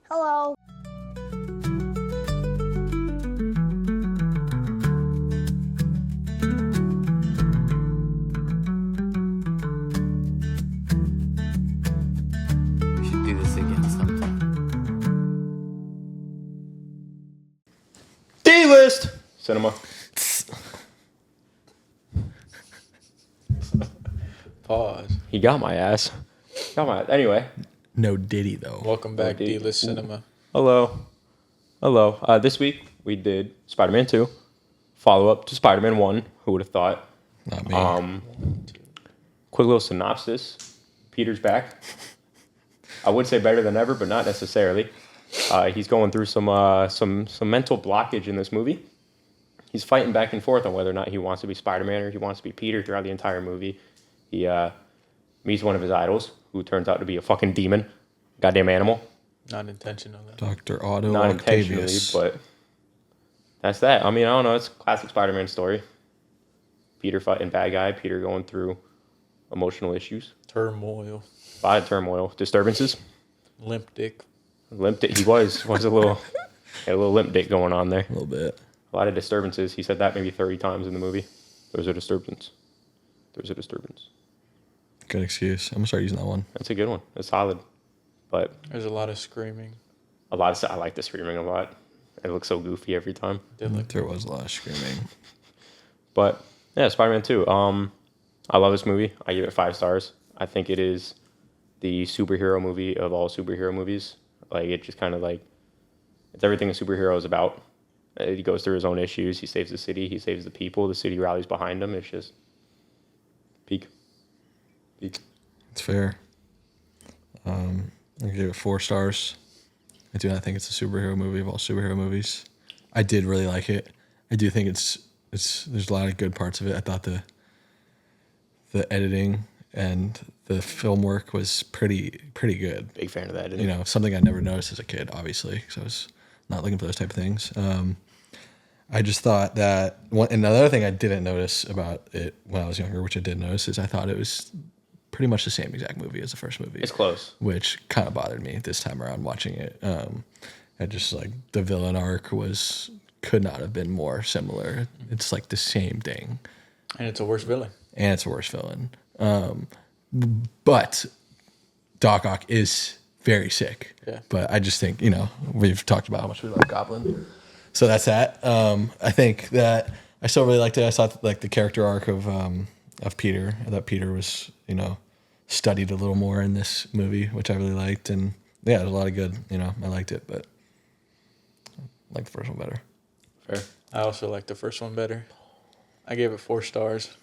Hello. We should do this again sometime. D-list cinema. Pause. He got my ass. Anyway. No Diddy though. Welcome back, Diddy. D-List Cinema. Hello. This week we did Spider-Man 2, follow-up to Spider-Man 1. Who would have thought? Not me. Quick little synopsis. Peter's back. I would say better than ever, but not necessarily. He's going through some mental blockage in this movie. He's fighting back and forth on whether or not he wants to be Spider-Man or he wants to be Peter throughout the entire movie. He meets one of his idols, who turns out to be a fucking demon, goddamn animal. Not intentional. Dr. Otto Not intentionally, Octavius. but that's that. I mean, I don't know. It's a classic Spider-Man story. Peter fighting bad guy. Peter going through emotional issues. Turmoil. A lot of turmoil. Disturbances. Limp dick. Limp dick. He was a little, had a little limp dick going on there. A little bit. A lot of disturbances. He said that maybe 30 times in the movie. There's a disturbance. There's a disturbance. Good excuse. I'm gonna start using that one. That's a good one. It's solid. But There's a lot of screaming. I like the screaming a lot. It looks so goofy every time. There was a lot of screaming. But yeah, Spider-Man 2. I love this movie. I give it 5 stars. I think it is the superhero movie of all superhero movies. Like, it just kind of like, it's everything a superhero is about. He goes through his own issues. He saves the city. He saves the people. The city rallies behind him. It's just peak. It's fair. I give it 4 stars. I do not think it's a superhero movie of all superhero movies. I did really like it. I do think it's there's a lot of good parts of it. I thought the editing and the film work was pretty good. Big fan of that. You know, something I never noticed as a kid, obviously, because I was not looking for those type of things. I just thought that another thing I didn't notice about it when I was younger, which I did notice, is I thought it was pretty much the same exact movie as the first movie. It's close. Which kind of bothered me this time around watching it. I just like the villain arc could not have been more similar. It's like the same thing. And it's a worse villain. But Doc Ock is very sick. Yeah. But I just think, we've talked about how much we love Goblin. So that's that. I think that I still really liked it. I thought like the character arc of Peter. I thought Peter was, studied a little more in this movie, which I really liked. And yeah, there's a lot of good, I liked it, but I like the first one better. Fair. I also like the first one better. I gave it 4 stars.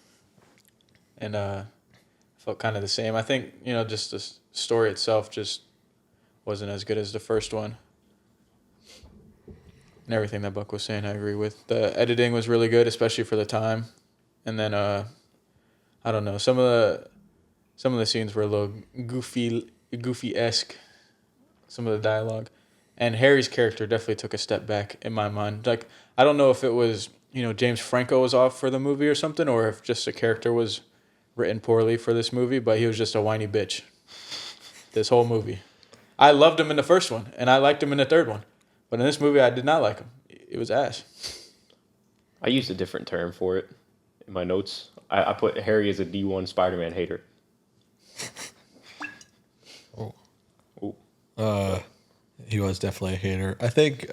And felt kind of the same. I think, just the story itself just wasn't as good as the first one. And everything that Buck was saying, I agree with. The editing was really good, especially for the time. And then, I don't know, some of the scenes were a little goofy-esque, some of the dialogue. And Harry's character definitely took a step back in my mind. Like, I don't know if it was, James Franco was off for the movie or something, or if just the character was written poorly for this movie, but he was just a whiny bitch this whole movie. I loved him in the first one, and I liked him in the third one. But in this movie, I did not like him. It was ass. I used a different term for it in my notes. I put Harry as a D1 Spider-Man hater. He was definitely a hater. I think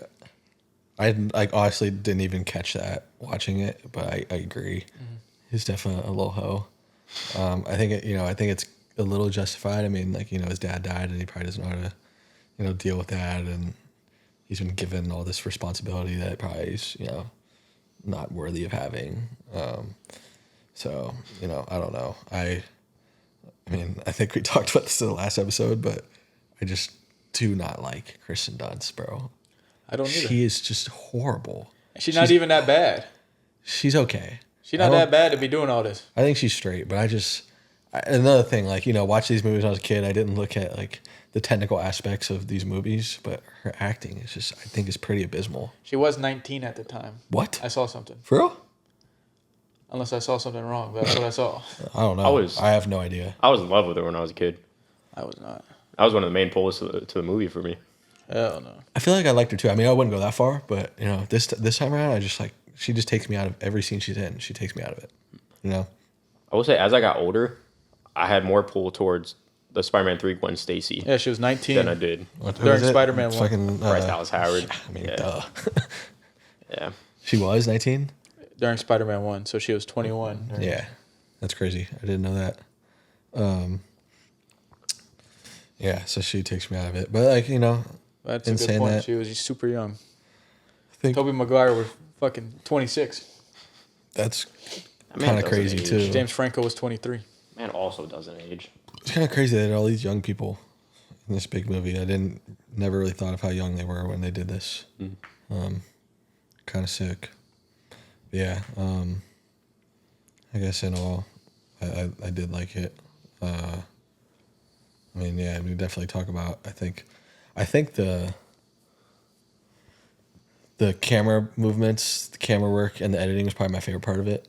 I honestly didn't even catch that watching it, but I agree. Mm-hmm. He's definitely a little hoe. I think it's a little justified. I mean, his dad died, and he probably doesn't know how to, deal with that, and he's been given all this responsibility that probably is, not worthy of having. So, I don't know. I mean, I think we talked about this in the last episode, but I just do not like Kristen Dunst, bro. I don't either. She is just horrible. She's not even that bad. She's okay. She's not that bad to be doing all this. I think she's straight, but another thing, watch these movies when I was a kid, I didn't look at, the technical aspects of these movies, but her acting is just, I think, is pretty abysmal. She was 19 at the time. What? I saw something. For real? Unless I saw something wrong, but that's what I saw. I don't know. I have no idea. I was in love with her when I was a kid. I was not. That was one of the main pulls to the movie for me. Hell no. I feel like I liked her too. I mean, I wouldn't go that far, but you know, this time around, I just like she just takes me out of every scene she's in. She takes me out of it. You know. I will say, as I got older, I had more pull towards the Spider-Man 3 Gwen Stacy Yeah, she was 19 than I did Who during is it? Spider-Man 1. Fucking Bryce Dallas Howard. I mean, yeah. duh. Yeah. She was 19. During Spider-Man 1, so she was 21. Yeah, that's crazy. I didn't know that. Yeah, so she takes me out of it, but like you know, That's in a good saying point. that, She was super young. I think Tobey Maguire was fucking 26. that's That man kind of doesn't crazy age. too. James Franco was 23. Man also doesn't age. It's kind of crazy that all these young people in this big movie. I never really thought of how young they were when they did this. Kind of sick. Yeah. I guess in all, I did like it. I mean, yeah, we definitely talk about. I think the camera movements, the camera work, and the editing was probably my favorite part of it.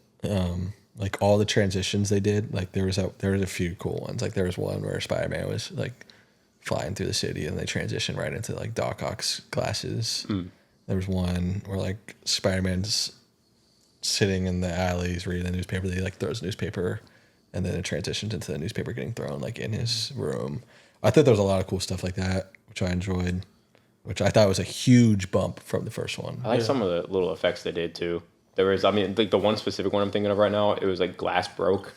Like all the transitions they did. Like there was a few cool ones. Like there was one where Spider-Man was like flying through the city, and they transitioned right into like Doc Ock's glasses. There was one where like Spider-Man's sitting in the alleys reading the newspaper. They like throws newspaper, and then it transitions into the newspaper getting thrown like in his room. I thought there was a lot of cool stuff like that, which I enjoyed, which I thought was a huge bump from the first one. I like some of the little effects they did too. There was, I mean, like the one specific one I'm thinking of right now, it was like glass broke.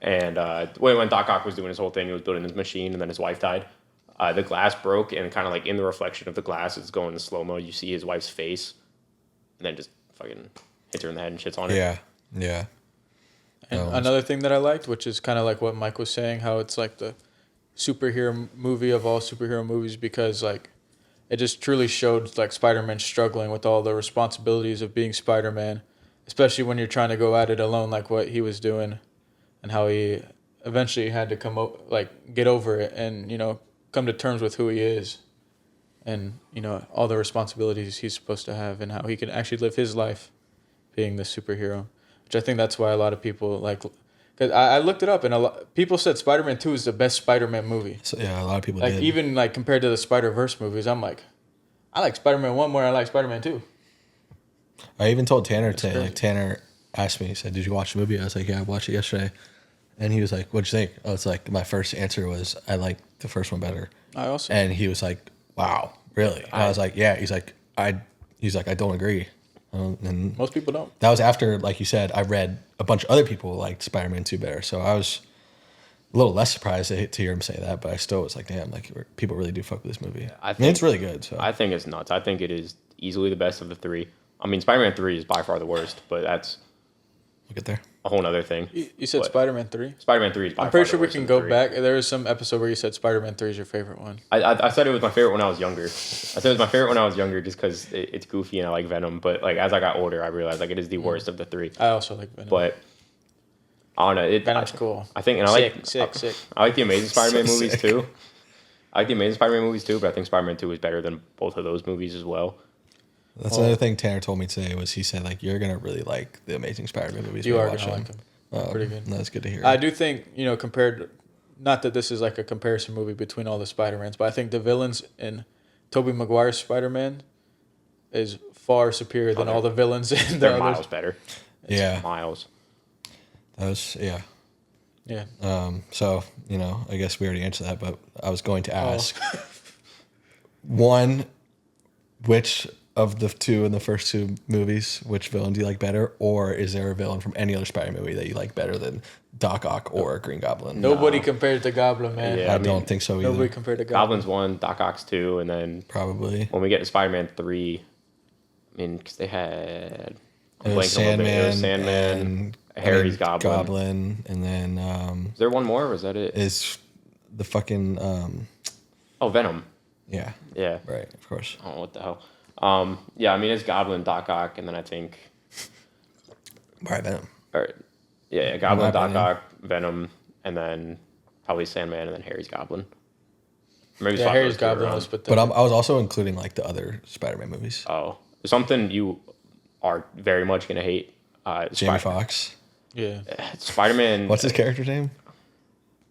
And when Doc Ock was doing his whole thing, he was building his machine, and then his wife died. The glass broke, and kind of like in the reflection of the glass, it's going in slow mo. You see his wife's face, and then just fucking hits her in the head and shits on her. Yeah. And another thing that I liked, which is kind of like what Mike was saying, how it's like the superhero movie of all superhero movies, because like it just truly showed like Spider-Man struggling with all the responsibilities of being Spider-Man, especially when you're trying to go at it alone, like what he was doing, and how he eventually had to get over it and, you know, come to terms with who he is, and, you know, all the responsibilities he's supposed to have, and how he can actually live his life being the superhero, which I think that's why a lot of people like. Cause I looked it up, and people said Spider-Man 2 is the best Spider-Man movie. So yeah, a lot of people Like did. even like compared to the Spider-Verse movies, I'm like, I like Spider-Man 1 more than I like Spider-Man 2. I even told Tanner crazy. like Tanner asked me, he said, "Did you watch the movie?" I was like, "Yeah, I watched it yesterday." And he was like, "What'd you think?" I was like, my first answer was, "I like the first one better." I also. And he was like, "Wow, really?" And I was like, "Yeah." He's like, I don't agree. And Most people don't. that was after, like you said, I read a bunch of other people liked Spider-Man 2 better. So I was a little less surprised to hear him say that, but I still was like, damn, like people really do fuck with this movie. I mean, it's really good. So I think it's nuts. I think it is easily the best of the three. I mean, Spider-Man 3 is by far the worst, but that's we'll get there. a whole other thing. You said But Spider-Man 3? Spider-Man 3 is by I'm far pretty the sure we worst can of the go three. back. There was some episode where you said Spider-Man 3 is your favorite one. I said it was my favorite when I was younger. I said it was my favorite when I was younger just because it's goofy and I like Venom. But like as I got older, I realized like it is the worst of the three. I also like Venom. But I don't know. Venom's cool. I think, and I like Sick. I like the Amazing Spider-Man So movies sick. too. I like the Amazing Spider-Man movies too, but I think Spider-Man 2 is better than both of those movies as well. That's another thing Tanner told me today was he said like you're gonna really like the Amazing Spider-Man movies. You when are watch going to like them. them. Pretty good. That's good to hear. I do think, you know, compared, not that this is like a comparison movie between all the Spider-Mans, but I think the villains in Tobey Maguire's Spider-Man is far superior than all the villains in the They're others. miles better. Yeah. Miles. That was yeah. Yeah. So you know, I guess we already answered that, but I was going to Oh. ask one, which of the two in the first two movies, which villain do you like better, or is there a villain from any other Spider movie that you like better than Doc Ock or Green Goblin? Nobody compared to Goblin, man. Yeah. I, I mean, don't think so either. Nobody compared to Goblin. Goblin's 1, Doc Ock's 2, and then Probably. when we get to Spider-Man 3, I mean, because they had I'm It was blanking a little bit. It was Sandman, Sandman, Harry's Goblin. and then Is there one more, or was that it? is the fucking Oh, Venom. yeah, Yeah. right, of course. Oh, what the hell? Yeah, I mean, it's Goblin, Doc Ock, and then I think... Right, Venom. Or, yeah, Goblin, my Doc opinion. Ock, Venom, and then probably Sandman, and then Harry's Goblin. Maybe Yeah, swap Harry's those two Goblin around. was But I was also including like the other Spider-Man movies. Oh, something you are very much going to hate. Jamie Foxx. Yeah. Spider-Man... What's his character's name?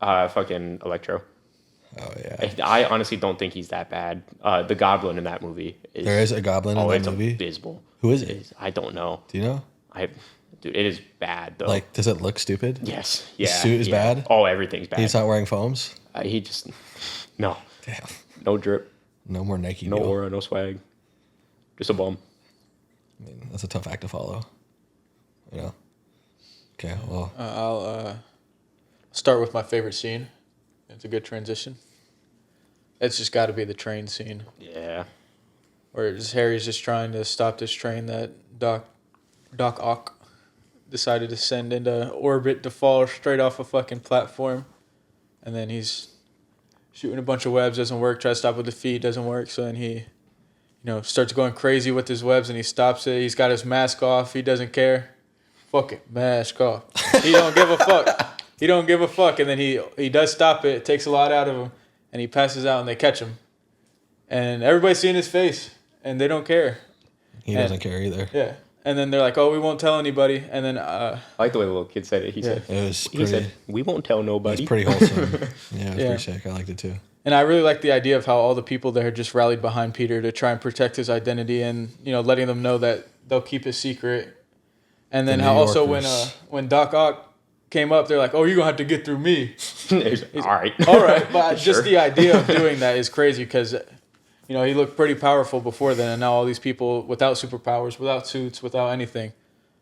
Fucking Electro. Oh yeah. I honestly don't think he's that bad. The Goblin in that movie is. There is a goblin in that it's movie. abysmal. Who is it? I don't know. Do you know? Dude, it is bad though. Like, does it look stupid? Yes. The Yeah. suit is bad? Oh, everything's bad. He's not wearing foams? He just no. Damn. No drip. No more Nike. No Mule. aura. No swag. Just a bum. I mean, that's a tough act to follow. You know? Okay, well. I'll start with my favorite scene. It's a good transition. It's just got to be the train scene. Yeah. Where Harry's just trying to stop this train that Doc Ock decided to send into orbit to fall straight off a fucking platform. And then he's shooting a bunch of webs, doesn't work, tries to stop with the feet, doesn't work. So then he, starts going crazy with his webs and he stops it. He's got his mask off. He doesn't care. Fuck it. Mask off. He don't give a fuck. He don't give a fuck. And then he does stop it. It takes a lot out of him. And he passes out and they catch him. And everybody's seeing his face. And they don't care. He doesn't care either. Yeah. And then they're like, oh, we won't tell anybody. And then... I like the way the little kid said it. He said, He said, we won't tell it nobody. was pretty wholesome. Yeah, it was pretty sick. I liked it too. And I really like the idea of how all the people there just rallied behind Peter to try and protect his identity and, letting them know that they'll keep his secret. And then The how New also Yorkers. when Doc Ock came up, they're like, oh, you're going to have to get through me. All right. All right. But Sure. just the idea of doing that is crazy because, he looked pretty powerful before then. And now all these people without superpowers, without suits, without anything,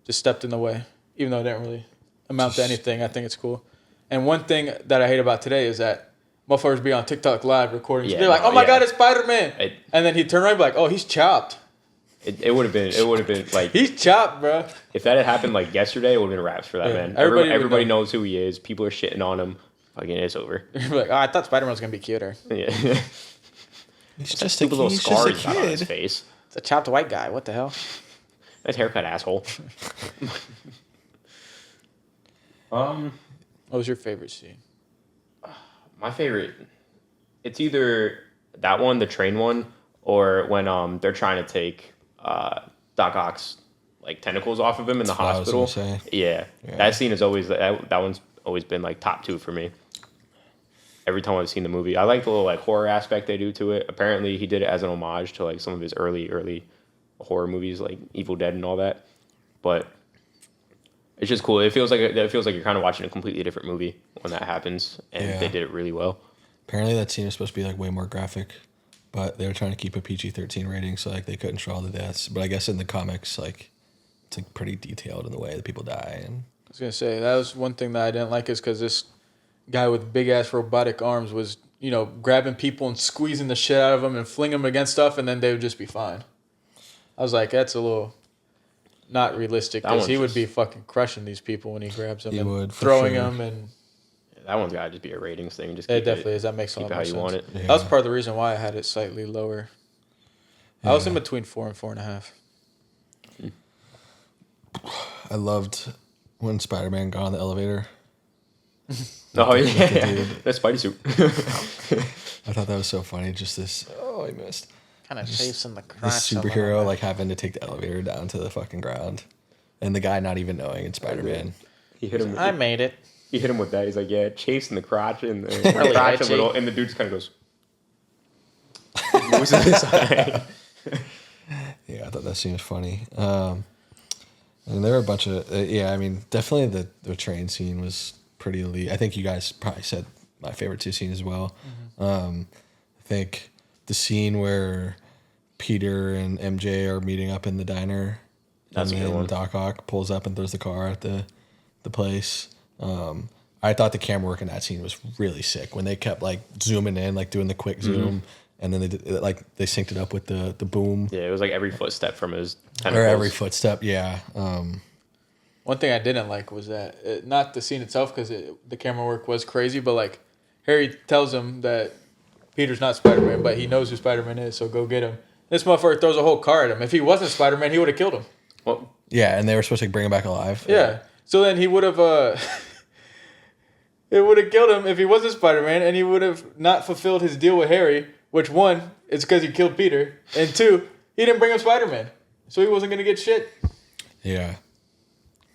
just stepped in the way. Even though it didn't really amount to anything. I think it's cool. And one thing that I hate about today is that motherfuckers be on TikTok live recording. Yeah, They're like, no, oh my yeah. God, it's Spider-Man. And then he'd turn around and be like, oh, he's chopped. It would have been like, He's chopped, bro. if that had happened like yesterday, it would have been raps for that man. Everybody would Everybody know. knows who he is. People are shitting on him. Fucking, it's over. You'd be like, oh, I thought Spider-Man was going to be cuter. Yeah. He's just a, Stupid little he's just scar a he's got on his kid. face. It's a chopped white guy. What the hell? Nice haircut, asshole. What was your favorite scene? My favorite, it's either that one, the train one, or when they're trying to take Doc Ock's like tentacles off of him in the That's what I was hospital. gonna say. Yeah, that scene is always that one's always been like top 2 for me. Every time I've seen the movie, I like the little like horror aspect they do to it. Apparently, he did it as an homage to like some of his early horror movies, like Evil Dead and all that. But it's just cool. It feels like you're kind of watching a completely different movie when that happens, and they did it really well. Apparently that scene is supposed to be like way more graphic, but they were trying to keep a PG-13 rating, so like they couldn't show all the deaths. But I guess in the comics, like it's like pretty detailed in the way that people die. And I was going to say, that was one thing that I didn't like is because this guy with big-ass robotic arms was, grabbing people and squeezing the shit out of them and flinging them against stuff, and then they would just be fine. I was like, that's a little not realistic That because one's he would just- be fucking crushing these people when he grabs them He and would, for throwing sure. them. And That one's gotta just be a ratings thing. Just it keep definitely is. That makes a keep lot it more how sense. you want it. Yeah. That was part of the reason why I had it slightly lower. I was in between 4 and 4.5. I loved when Spider-Man got on the elevator. Oh the yeah, dude. that Spidey suit. I thought that was so funny. Just this, he missed. Kind of chasing the crotch. This superhero like having to take the elevator down to the fucking ground, and the guy not even knowing it's Spider-Man. He hit him. I made it. He hit him with that. He's like, yeah, chasing the crotch and the Really crotch a itchy. little, and the dude just kind of goes. Moves to the side. Yeah, I thought that scene was funny. And there were a bunch of I mean, definitely the train scene was pretty elite. I think you guys probably said my favorite 2 scenes as well. I think the scene where Peter and MJ are meeting up in the diner. That's and a good then one. Doc Ock pulls up and throws the car at the place. I thought the camera work in that scene was really sick when they kept like zooming in, like doing the quick zoom, and then they did, they synced it up with the boom Yeah, it was like every footstep from his or tentacles. every footstep. Yeah, One thing I didn't like was that, not the scene itself because the camera work was crazy, but like Harry tells him that Peter's not Spider-Man, but he knows who Spider-Man is, so go get him. This motherfucker throws a whole car at him. If he wasn't Spider-Man, he would have killed him. Well, yeah, and they were supposed to bring him back alive. Yeah. So then he would have, it would have killed him if he wasn't Spider-Man, and he would have not fulfilled his deal with Harry, which 1, it's because he killed Peter, and 2, he didn't bring him Spider-Man. So he wasn't going to get shit. Yeah.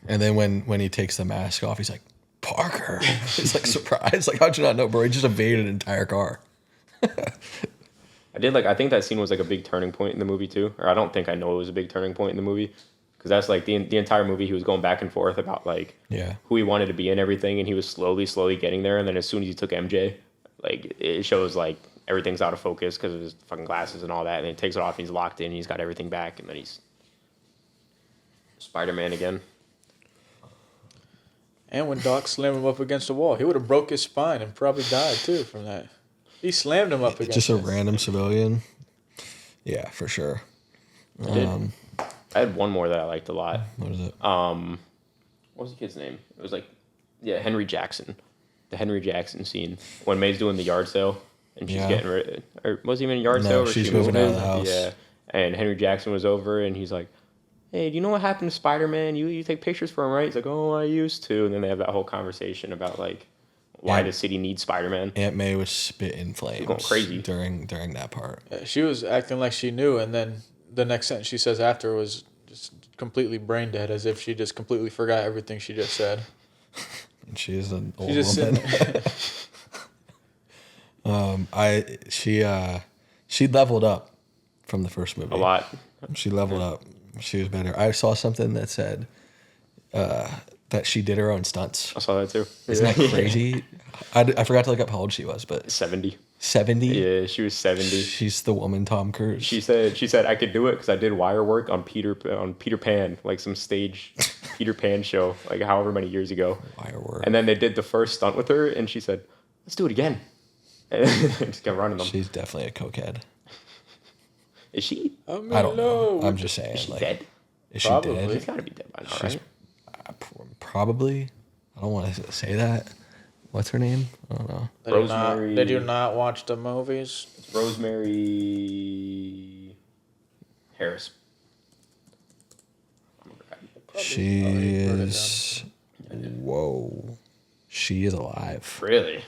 And then when he takes the mask off, he's like, Parker. He's like surprised. Like, how'd you not know, bro? He just evaded an entire car. I think that scene was like a big turning point in the movie too. Or I don't think I know it was a big turning point in the movie. Because that's like the entire movie he was going back and forth about like who he wanted to be and everything. And he was slowly getting there. And then as soon as he took MJ, like it shows like everything's out of focus because of his fucking glasses and all that. And then he takes it off and he's locked in and he's got everything back. And then he's Spider-Man again. And when Doc slammed him up against the wall, he would have broke his spine and probably died too from that. He slammed him up against just a random civilian. Yeah, for sure. I had one more that I liked a lot. What is it? What was the kid's name? It was like, Henry Jackson. The Henry Jackson scene when May's doing the yard sale and she's getting rid. Or was he in a yard sale? Or she's moving out of the house. Yeah, and Henry Jackson was over and he's like, "Hey, do you know what happened to Spider-Man? You take pictures for him, right?" He's like, "Oh, I used to." And then they have that whole conversation about like why the city needs Spider-Man. Aunt May was spitting flames, going crazy during that part. Yeah, she was acting like she knew, and then the next sentence she says after was just completely brain dead, as if she just completely forgot everything she just said. And she is an old She's woman. She leveled up from the first movie a lot. She leveled up. She was better. I saw something that said that she did her own stunts. I saw that too. Isn't that crazy? I forgot to look up how old she was, but 70. 70? Yeah, she was 70. She's the woman Tom Cruise. She said I could do it because I did wire work on Peter Pan, like some stage Peter Pan show, like however many years ago. Wire work. And then they did the first stunt with her, and she said, "Let's do it again." And just kept running them. She's definitely a cokehead. Is she? I don't know. I'm just saying. Is she like, dead? Is she Probably. dead? She's got to be dead by now, right? Probably. I don't want to say that. What's her name? I don't know. They do not watch the movies. It's Rosemary Harris. She is. Whoa. She is alive. Really?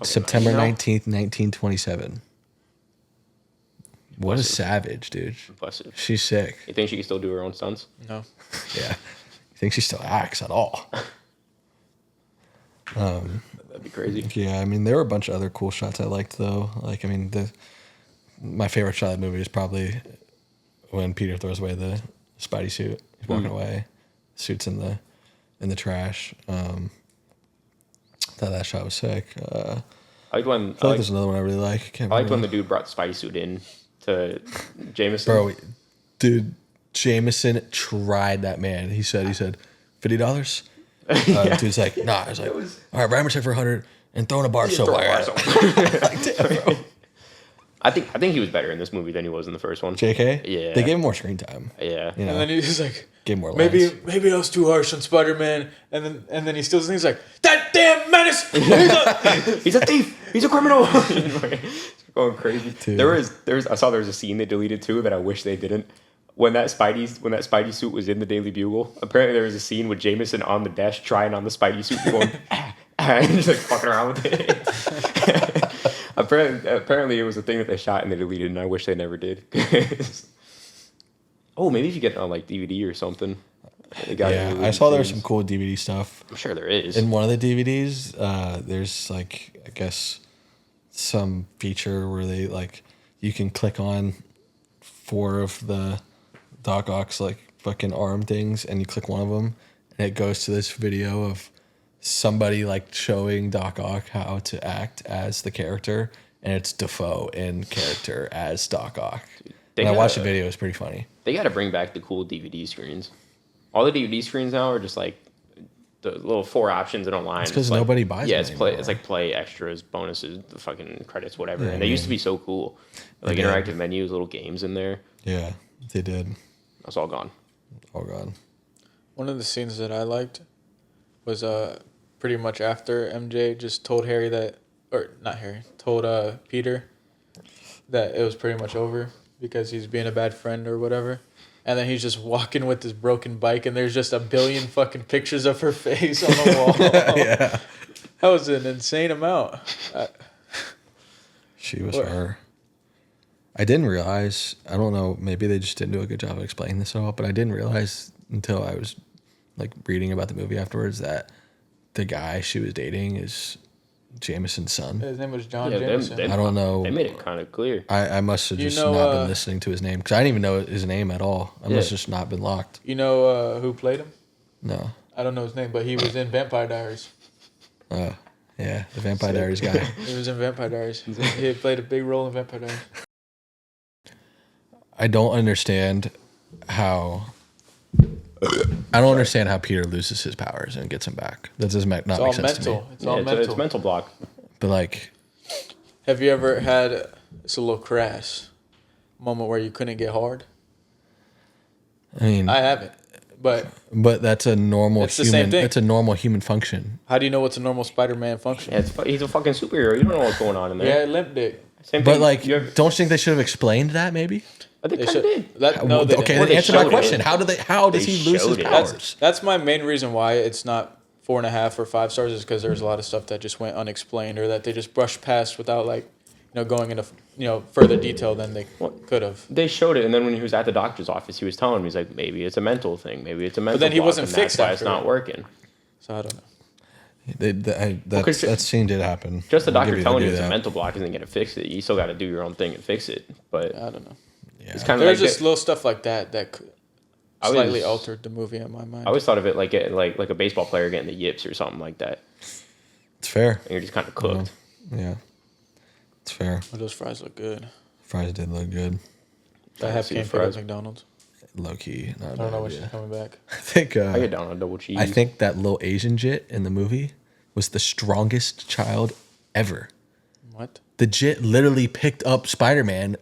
September nice, 19th, 1927. What a savage, dude. Impressive. She's sick. You think she can still do her own stunts? No. Yeah. You think she still acts at all? That'd be crazy. Yeah, I mean, there were a bunch of other cool shots I liked, though. Like, I mean, my favorite shot of the movie is probably when Peter throws away the Spidey suit. He's walking away. Suit's in the trash. Thought that shot was sick. I liked when I feel like there's another one I really like. I liked when the dude brought Spidey suit in to Jameson. Bro, dude, Jameson tried that man. He said $50. Dude's like, nah. I was like, all right, write him a check for 100 and throw in a bar of soap. Like, damn, bro. I think he was better in this movie than he was in the first one. JK? Yeah. They gave him more screen time. Yeah. You know, And then he's like, gave him more lines. maybe I was too harsh on Spider-Man. And then he steals things like, that damn menace! He's a thief. He's a criminal. Going crazy. Dude. There was I saw there was a scene they deleted too that I wish they didn't. When that Spidey suit was in the Daily Bugle, apparently there was a scene with Jameson on the desk trying on the Spidey suit, going and just like fucking around with it. apparently it was a thing that they shot and they deleted, and I wish they never did. Oh, maybe if you get it on like DVD or something. Yeah, I saw there was some cool DVD stuff. I'm sure there is. In one of the DVDs, there's like, I guess, some feature where they like you can click on 4 of the Doc Ock's like fucking arm things, and you click one of them, and it goes to this video of somebody like showing Doc Ock how to act as the character, and it's Defoe in character as Doc Ock. And I watched the video; it was pretty funny. They got to bring back the cool DVD screens. All the DVD screens now are just like the little 4 options in a line. It's because like, nobody buys them it's play. anymore. It's like play extras, bonuses, the fucking credits, whatever. Yeah, and they used to be so cool, like did. interactive menus, little games in there. Yeah, they did. That's all gone. Oh god. One of the scenes that I liked was pretty much after MJ just told Harry that, or not Harry, told Peter that it was pretty much over because he's being a bad friend or whatever. And then he's just walking with his broken bike, and there's just a billion fucking pictures of her face on the wall. Yeah. That was an insane amount. She was her. I didn't realize, I don't know, maybe they just didn't do a good job of explaining this at all, but I didn't realize until I was like reading about the movie afterwards that the guy she was dating is Jameson's son. His name was John Yeah, Jameson. I don't know. They made it kind of clear. I must have You just know, not been listening to his name because I didn't even know his name at all. I must Yeah. have just not been locked. You know who played him? No. I don't know his name, but he was in Vampire Diaries. Yeah, the Vampire Diaries guy. He was in Vampire Diaries. He played a big role in Vampire Diaries. I don't understand how. I don't understand how Peter loses his powers and gets them back. That does not It's make all sense to me. mental. It's all Yeah, mental. it's mental block. But like, Have you ever had, it's a little crass, moment where you couldn't get hard? I mean, I haven't. But but that's a normal It's the same human. thing. It's a normal human function. how do you know what's a normal Spider-Man function? Yeah, he's a fucking superhero. You don't know what's going on in there. Yeah, limp dick. Same But thing. like, you have, don't you think they should have explained that? Maybe. I think They kind of should. did. That, no, they okay, didn't. Well, they answer my showed question. it. How does They he lose his showed it. powers? That's my main reason why it's not 4.5 or 5 stars is because there's a lot of stuff that just went unexplained or that they just brushed past without going into further detail than they could have. They showed it, and then when he was at the doctor's office, he was telling me, he's like, maybe it's a mental thing, maybe it's a mental. then he block, wasn't and fixed That's why it's after not that. working. So I don't know. That scene did happen. Just the I'll give doctor you telling you do it's a that. mental block isn't gonna fix it. You still got to do your own thing and fix it. But I don't know. Yeah. it's kind of There's like just little stuff like that I was- slightly altered the movie in my mind. I always thought of it like a baseball player getting the yips or something like that, It's fair. and you're just kind of cooked. Yeah, it's fair. But those fries look good. Fries did look good. That half see came the from fries. McDonald's. Low key. Not a I don't bad know when she's idea. coming back. I think. I get down on double cheese. I think that little Asian jit in the movie was the strongest child ever. What? The jit literally picked up Spider-Man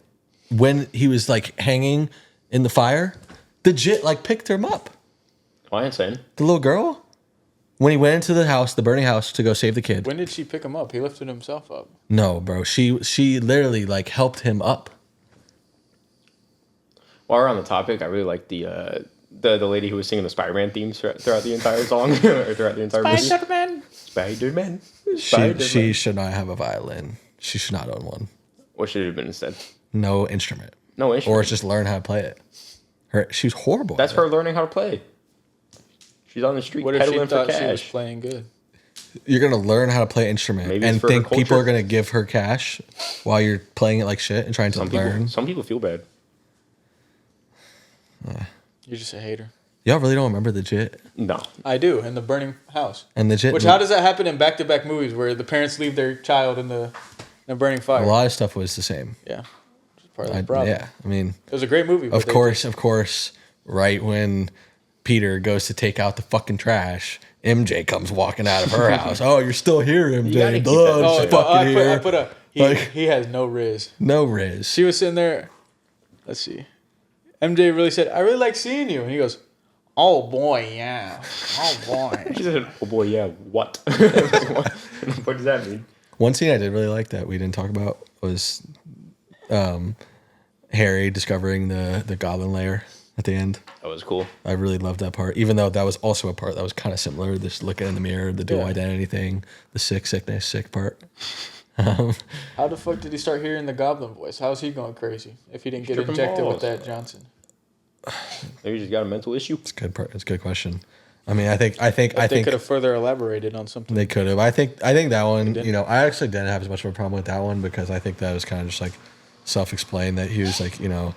when he was like hanging in the fire. The jit like picked him up. Why insane? The little girl, when he went into the house, the burning house, to go save the kid. When did she pick him up? He lifted himself up. No, bro. She literally like helped him up. While we're on the topic, I really like the lady who was singing the Spider-Man themes throughout the entire song or throughout the entire movie. Spider-Man. Spider-Man. She should not have a violin. She should not own one. What should it have been instead? No instrument. No instrument. Or just learn how to play it. She was horrible. That's at it. her learning how to play. She's on the street What if she peddling for thought she was cash. playing good? You're gonna learn how to play an instrument Maybe it's and for her think people culture. are gonna give her cash while you're playing it like shit and trying to learn. Some people feel bad. You're just a hater. Y'all really don't remember the jit No. I do, in the burning house. and the jit. Which how does that happen in back-to-back movies where the parents leave their child in the burning fire? a lot of stuff was the same. Yeah, which is part of the problem. Yeah, I mean, It was a great movie. but of they course, right when Peter goes to take out the fucking trash, MJ comes walking out of her house. Oh, you're still here, gotta MJ. keep Duh, that- I'm Oh, just no, fucking here. I put a. He has no riz. No riz. She was sitting there. Let's see. MJ really said, "I really like seeing you," and he goes, "Oh boy, yeah. Oh boy." She said, "Oh boy, yeah. What? what does that mean?" One scene I did really like that we didn't talk about was Harry discovering the goblin lair at the end. That was cool. I really loved that part, even though that was also a part that was kind of similar. This looking in the mirror, the dual Yeah. identity thing, the sick part. How the fuck did he start hearing the goblin voice? How's he going crazy if he didn't get Stripping injected balls. with that Johnson? Maybe you just got a mental issue. It's good part. It's a good question. I mean, I think They could have further elaborated on something. they could have. I think that one. You know, I actually didn't have as much of a problem with that one because I think that was kind of just like self-explained that he was like, you know,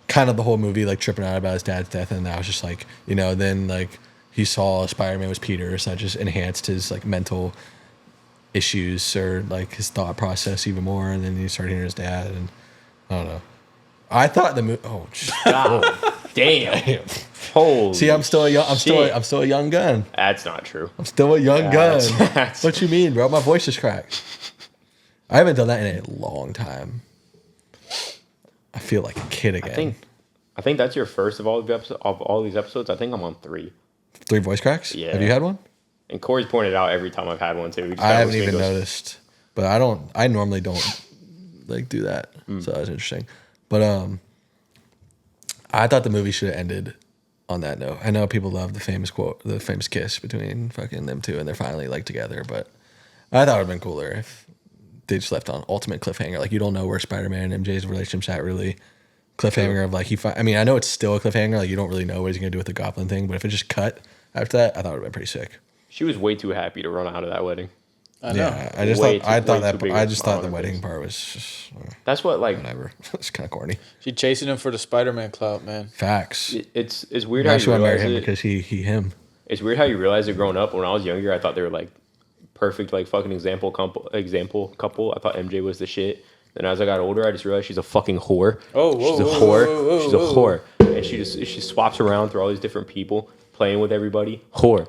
kind of the whole movie like tripping out about his dad's death, and that was just like, you know, then like he saw Spider-Man was Peter, so that just enhanced his like mental issues or like his thought process even more, and then he started hearing his dad, and I don't know. I thought the movie. Oh, God damn. Holy. see, I'm still a young gun. That's not true. I'm still a young gun. That's- What you mean, bro? My voice is cracked. I haven't done that in a long time. I feel like a kid again. I think that's your first of all these episodes. I think I'm on 3. 3 voice cracks? Yeah. Have you had one? And Corey's pointed out every time I've had one too. He just I kinda haven't looks at even me and goes, noticed. But I normally don't like do that. So that was interesting. But I thought the movie should have ended on that note. I know people love the famous quote, the famous kiss between fucking them two and they're finally like together, but I thought it would have been cooler if they just left on ultimate cliffhanger. Like you don't know where Spider-Man and MJ's relationship's at really. Cliffhanger of like I mean, I know it's still a cliffhanger, like you don't really know what he's gonna do with the goblin thing, but if it just cut after that, I thought it would have been pretty sick. She was way too happy to run out of that wedding. I know. Yeah, I just Way thought I too- thought way that too big I of a just smile thought the on her wedding face. part was just, That's what like whatever. It's kind of corny. She chasing him for the Spider-Man clout, man. Facts. it's weird how Now you she want to marry realize him it. because him. It's weird how you realize it growing up. When I was younger, I thought they were like perfect, like fucking example couple. I thought MJ was the shit. Then as I got older, I just realized she's a fucking whore. Oh, whoa, she's a whoa, whore. whoa, whoa, she's a whoa. whore, and she swaps around through all these different people, playing with everybody. Whore.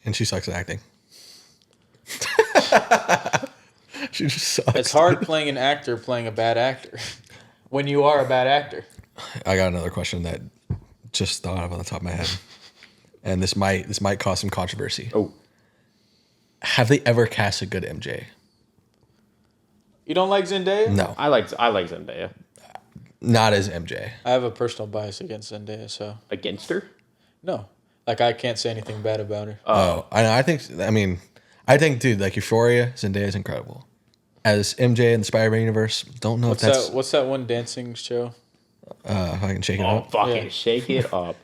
And she sucks at acting. She just sucks. It's hard playing an actor playing a bad actor when you are a bad actor. I got another question that just thought of on the top of my head, and this might cause some controversy. Oh, Have they ever cast a good MJ? You don't like Zendaya? No, I like Zendaya. not as MJ. I have a personal bias against Zendaya, so Against her? no. Like I can't say anything bad about her. I think, dude, like Euphoria, Zendaya is incredible. As MJ in the Spider-Man universe, don't know if that's. What's that one dancing show? If I can shake it Oh, up. fucking Yeah. shake it up!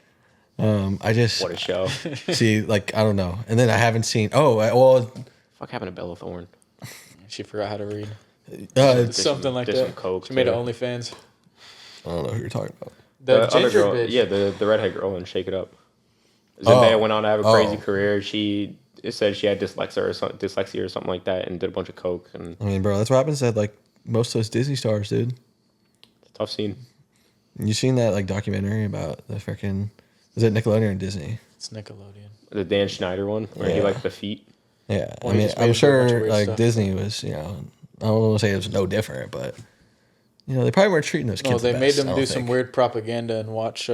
I just What a show! see, like, I don't know. And then I haven't seen. Well, Fuck happened to Bella Thorne? She forgot how to read. it's, Something like did some that. coke, She made an too. OnlyFans. I don't know who you're talking about. The other ginger girl, bitch. yeah, the redhead girl in Shake It Up. Zendaya went on to have a crazy Oh. career. It said she had dyslexia or something like that, and did a bunch of coke. And I mean, bro, that's what happens to like most of those Disney stars, dude. it's a tough scene. You seen that like documentary about the freaking? Is it Nickelodeon or Disney? It's Nickelodeon. The Dan Schneider one, where he Yeah. liked the feet. Yeah, Well, I he mean, just made I'm him do a bunch of sure weird like stuff. Disney was, I don't want to say it was no different, but they probably weren't treating those kids. No, they the made best, them I do don't some think. weird propaganda and watch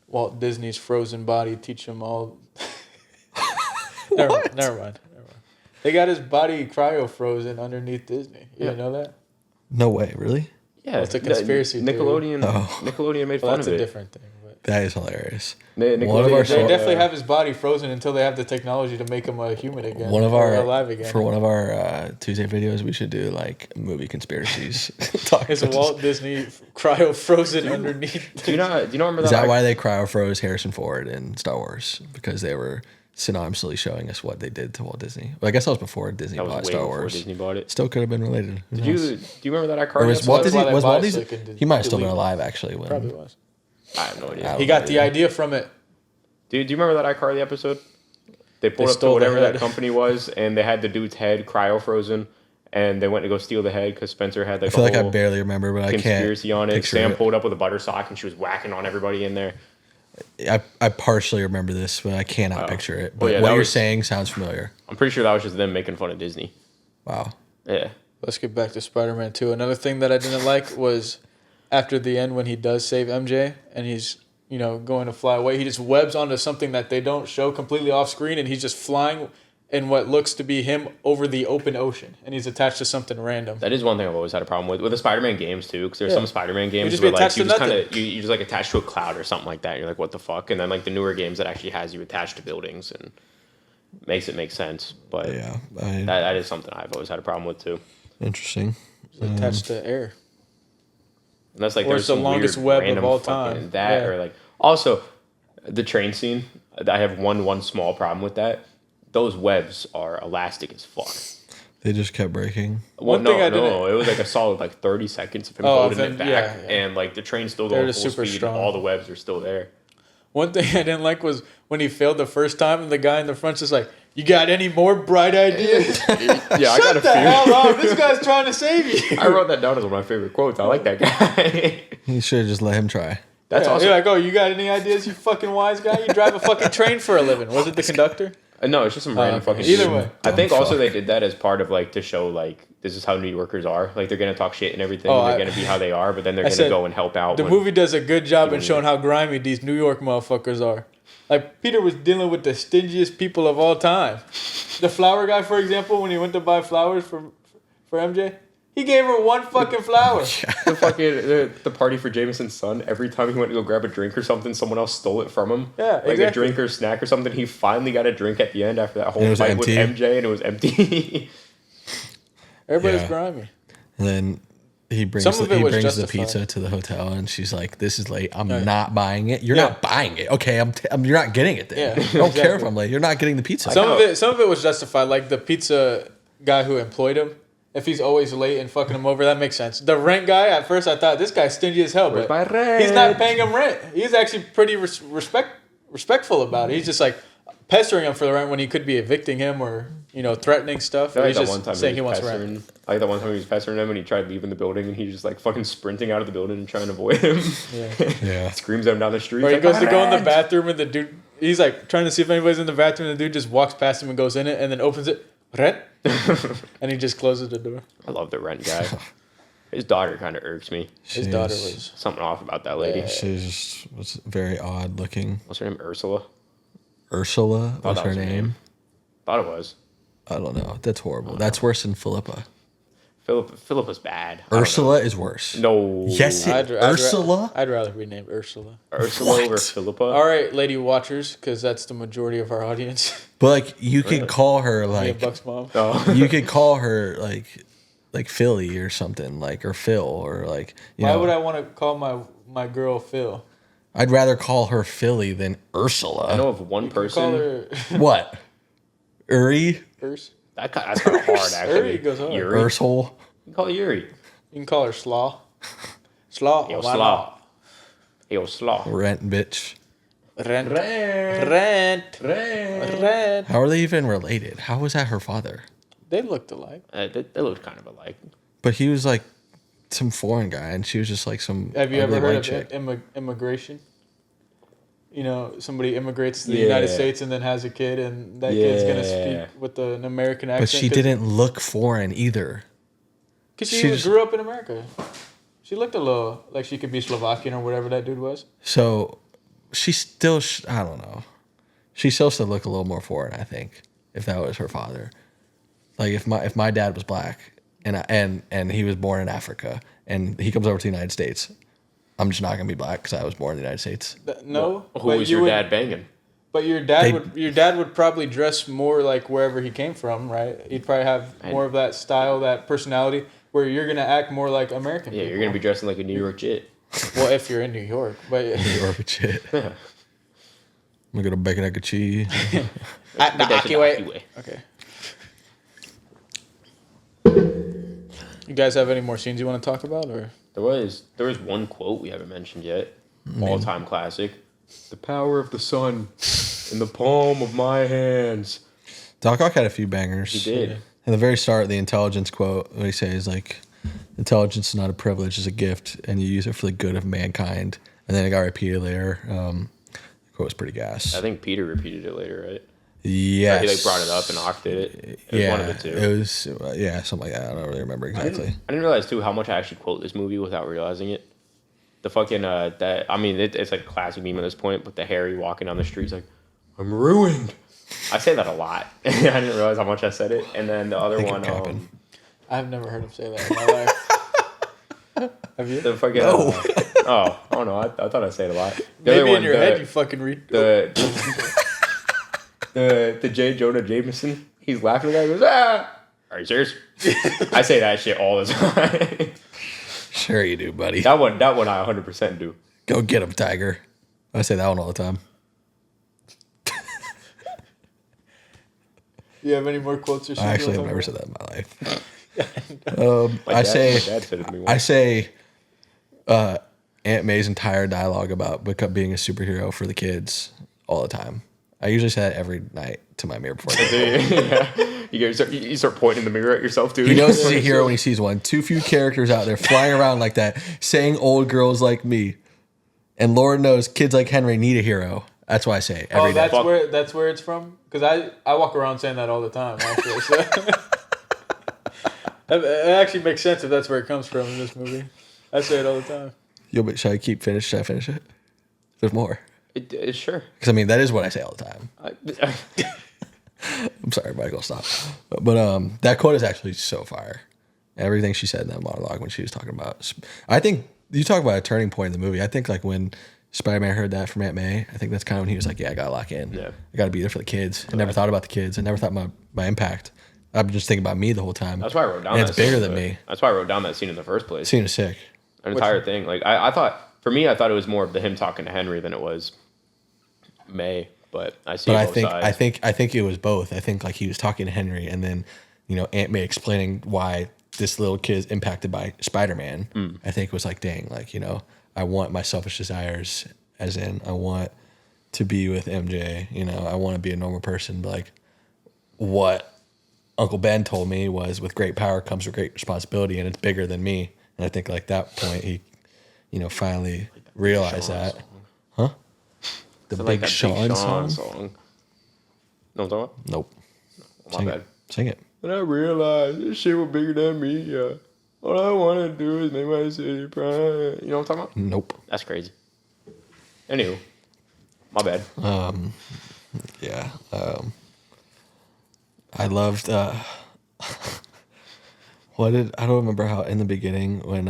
Walt Disney's Frozen body teach them all. Never mind. They got his body cryo frozen underneath Disney. You didn't know that? No way, really? Yeah, it's a conspiracy theory. Nickelodeon. Oh. Nickelodeon made Well, fun that's of a it. different thing. But That is hilarious. Nickelodeon One of our had, they So- definitely have his body frozen until they have the technology to make him a human again. One of or our alive again. for one of our Tuesday videos, we should do like movie conspiracies. Talk Is a about Walt Disney cryo frozen underneath? Do you not remember Is that? that why they cryo froze Harrison Ford in Star Wars? Because they were synonymously showing us what they did to Walt Disney. Well, I guess that was before Disney That was bought way Star before Wars. Disney bought it. Still could have been related. Who Do knows? you remember that Or iCarly was Walt episode? Disney? why they Was buy Walt it so Disney? it can He might have still been delete. alive actually. When, Probably was. I have no idea. He got the idea from it. Do you remember that iCarly episode? They pulled up to stole the whatever that head. company was, and they had the dude's head cryo frozen, and they went to go steal the head because Spencer had I like feel a like I whole barely remember, but I can't. conspiracy on it. picture Sam it. pulled up with a butter sock, and she was whacking on everybody in there. I partially remember this, but I cannot picture it. But Well, yeah, what that you're was- saying sounds familiar. I'm pretty sure that was just them making fun of Disney. Wow. Yeah. Let's get back to Spider-Man 2. Another thing that I didn't like was after the end when he does save MJ and he's, going to fly away, he just webs onto something that they don't show completely off screen and he's just flying in what looks to be him over the open ocean and he's attached to something random. That is one thing I've always had a problem with the Spider-Man games too, because there's Yeah. some Spider-Man games just where be like attached you to just kind nothing. of you just like attached to a cloud or something like that. You're like, what the fuck? And then like the newer games that actually has you attached to buildings and makes it make sense. But Yeah. that is something I've always had a problem with too. Interesting. He's attached to air. And that's like Or there's it's the some longest weird web of random all fucking time. That Yeah. or like also the train scene. I have one small problem with that. Those webs are elastic as fuck. They just kept breaking. Well, One thing I no, it was like a solid like 30 seconds of him Oh, holding then- it back, yeah, yeah. and like the train's still They're going just full super speed. strong. All the webs are still there. One thing I didn't like was when he failed the first time and the guy in the front's just like, you got any more bright ideas? Yeah, I got a Shut the hell few. up. This guy's trying to save you. I wrote that down as one of my favorite quotes. I like that guy. You should have just let him try. That's Yeah, also you're like, oh, you got any ideas, you fucking wise guy? You drive a fucking train for a living. Was it the conductor? no, it's just some random okay. fucking. Either dude. way. I think Dumb also fuck. they did that as part of like to show like this is how New Yorkers are. Like they're gonna talk shit and everything. Oh, they're I- gonna be how they are, but then they're I gonna said, go and help out. The when- movie does a good job in Even- showing how grimy these New York motherfuckers are. Like, Peter was dealing with the stingiest people of all time. The flower guy, for example, when he went to buy flowers for MJ, he gave her one fucking flower. the the party for Jameson's son. Every time he went to go grab a drink or something, someone else stole it from him. Yeah, like a exactly. drink or snack or something. He finally got a drink at the end after that And it whole was fight with empty. MJ, and it was empty. Everybody's Yeah. grimy. And then he brings Some of it was the justified. pizza to the hotel, and she's like, "This is late. I'm Yeah. not buying it. You're Yeah. not buying it. Okay, you're not getting it then. Yeah, I don't care if exactly. I'm late. You're not getting the pizza." Some of it was justified. Like the pizza guy who employed him. If he's always late and fucking him over, that makes sense. The rent guy, at first I thought this guy's stingy as hell, Where's but my rent? he's not paying him rent. He's actually pretty respectful about it. He's just like pestering him for the rent when he could be evicting him or threatening stuff. I like He's that just one time saying he was wants rent. pestering. I like that one time he was pestering him and he tried leaving the building and he's just like fucking sprinting out of the building and trying to avoid him. Yeah. Yeah. Screams at him down the street. Or he He's goes like, to go in the "Rent!" bathroom and the dude, he's like trying to see if anybody's in the bathroom and the dude just walks past him and goes in it and then opens it. Rent? And he just closes the door. I love the rent guy. His daughter kind of irks me. His daughter was. Something off about that lady. Yeah. She was very odd looking. What's her name? Ursula? Ursula Thought was that her was her name. Thought it was. I don't know. That's horrible. That's worse than Philippa. Philippa's bad. I don't Ursula is worse. know. No. Yes, Ursula? I'd rather be named Ursula. Ursula over Philippa. All right, lady watchers, because that's the majority of our audience. But like you could call her Me and like Buck's mom. Oh. you could call her like Philly or something, like, or Phil, or like Why would I want to call my girl Phil? I'd rather call her Philly than Ursula. I know of one Call person. her What? Uri? Urs. That's kind of hard, actually. Uri goes hard. Yuri. Ursel? You can call it Yuri. You can call her Slaw. Slaw. Yo, why Slaw. not? Yo, Slaw. Rent, bitch. Rent. Rent. Rent. Rent. Rent. How are they even related? How was that her father? They looked alike. They looked kind of alike. But he was like some foreign guy, and she was just like some. Have you ever ugly heard white of chick. immigration? You know, somebody immigrates to the United Yeah. States and then has a kid, and that kid's gonna Yeah. speak with an American accent. But she didn't look foreign either. Because she she just- grew up in America. She looked a little like she could be Slovakian or whatever that dude was. So she still, I don't know. She still should look a little more foreign, I think, if that was her father. Like if my dad was black and he was born in Africa and he comes over to the United States, I'm just not gonna be black because I was born in the United States. No, Who but was you your would- dad banging? But your dad would probably dress more like wherever he came from, right? He'd probably have more of that style, that personality, where you're gonna act more like American. Yeah, people. you're gonna be dressing like a New York Jit. Well, if you're in New York, but Or shit. I'm gonna go to bacon egg and cheese. at the That's an Akiway. Akiway. Okay. You guys have any more scenes you want to talk about, or? There was one quote we haven't mentioned yet. All time classic. The power of the sun in the palm of my hands. Doc Ock had a few bangers. He did. At the very start, the intelligence quote, what he says, like, intelligence is not a privilege, it's a gift, and you use it for the good of mankind. And then it got repeated later. The quote was pretty gas. I think Peter repeated it later, right? Yes. He like brought it up and Ock did it. It was yeah, one of the two. it was, something like that. I don't really remember exactly. I didn't realize too how much I actually quote this movie without realizing it. The fucking it's like a classic meme at this point, but the Harry walking down the street's like, I'm ruined. I say that a lot. I didn't realize how much I said it. And then the other think one, I'm capping. I've never heard him say that in my life. Have you? the fucking oh no, I thought I said it a lot. The other Maybe in one, your head, you fucking read. the J. Jonah Jameson, he's laughing at the guy, goes, ah, are you serious? I say that shit all the time. Sure you do, buddy. that one I 100% do. Go get him, Tiger. I say that one all the time. You have any more quotes or something? I actually have never said that in my life. My I dad say, said it to me once. I say, Aunt May's entire dialogue about being a superhero for the kids all the time. I usually say that every night to my mirror before I go to bed. Yeah. You start pointing in the mirror at yourself too. He knows he's a hero when he sees one. Too few characters out there flying around like that, saying old girls like me. And Lord knows kids like Henry need a hero. That's why I say it every day. That's where it's from. Because I walk around saying that all the time. Actually, so. It actually makes sense if that's where it comes from in this movie. I say it all the time. Yo, but should I finish it? There's more. Sure. Because, I mean, that is what I say all the time. I'm sorry, Michael, stop. But that quote is actually so fire. Everything she said in that monologue when she was talking about... I think you talk about a turning point in the movie. I think like when Spider-Man heard that from Aunt May, I think that's kind of when he was like, yeah, I got to lock in. Yeah. I got to be there for the kids. I never thought about the kids. I never thought my impact. I'm just thinking about me the whole time. That's why I wrote down And that it's bigger scene, than but me. That's why I wrote down that scene in the first place. Scene is sick. An entire thing. Like I thought, for me, I thought it was more of the him talking to Henry than it was May. But I see But both sides. I think it was both. I think like he was talking to Henry, and then Aunt May explaining why this little kid is impacted by Spider-Man. I think it was like, dang, like I want my selfish desires, as in I want to be with MJ. I want to be a normal person. But like what Uncle Ben told me was, with great power comes with great responsibility, and it's bigger than me. And I think like that point he, finally realized that. Huh? The So Big that Sean song? No, I'm talking about? Nope. My Sing bad. it. Sing it. And I realized this shit was bigger than me. Yeah. All I want to do is make my city proud. You know what I'm talking about? Nope. That's crazy. Anywho, my bad. Yeah. I loved I don't remember how in the beginning when